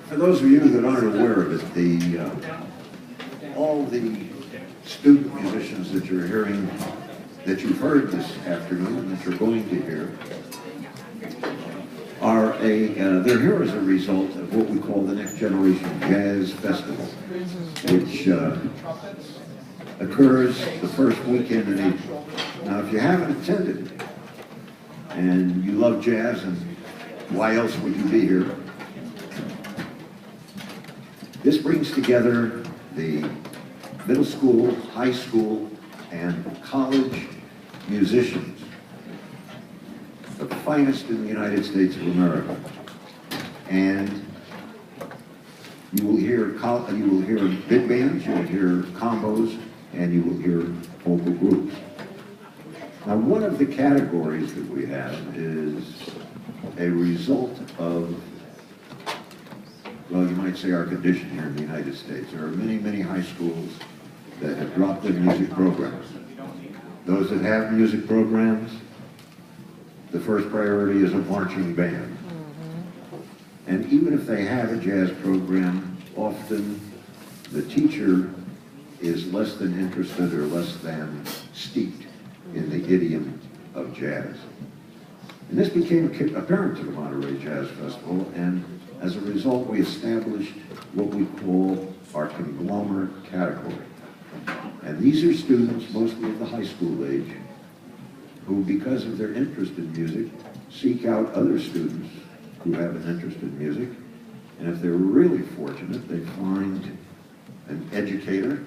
For those of you that aren't aware of it, all the student musicians that you're hearing, that you've heard this afternoon, and that you're going to hear, are they're here as a result of what we call the Next Generation Jazz Festival, which occurs the first weekend in April. Now, if you haven't attended, and you love jazz, and why else would you be here? This brings together the middle school, high school, and college musicians, the finest in the United States of America. And you will hear big bands, you will hear combos, and you will hear vocal groups. Now, one of the categories that we have is a result of, well, you might say our condition here in the United States. There are many, many high schools that have dropped their music programs. Those that have music programs, the first priority is a marching band. And even if they have a jazz program, often the teacher is less than interested or less than steeped in the idiom of jazz. And this became apparent to the Monterey Jazz Festival, and as a result, we established what we call our conglomerate category. And these are students, mostly of the high school age, who, because of their interest in music, seek out other students who have an interest in music. And if they're really fortunate, they find an educator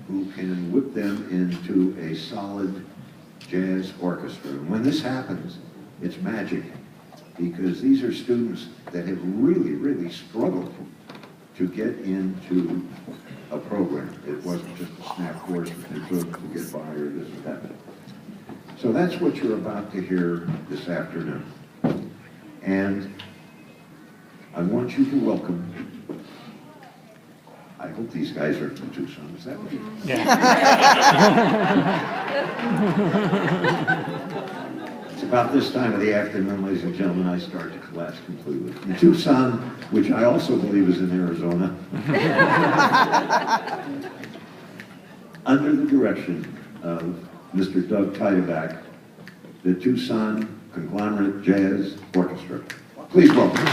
who can whip them into a solid jazz orchestra. And when this happens, it's magic, because these are students that have really, really struggled to get into a program. It wasn't just a snap course that they took to get by or this or that. So that's what you're about to hear this afternoon. And I want you to welcome, I hope these guys are from Tucson, is that what you? Yeah. It's about this time of the afternoon, ladies and gentlemen, I start to collapse completely. In Tucson, which I also believe is in Arizona, under the direction of Mr. Doug Tiedeback, the Tucson Conglomerate Jazz Orchestra. Please welcome.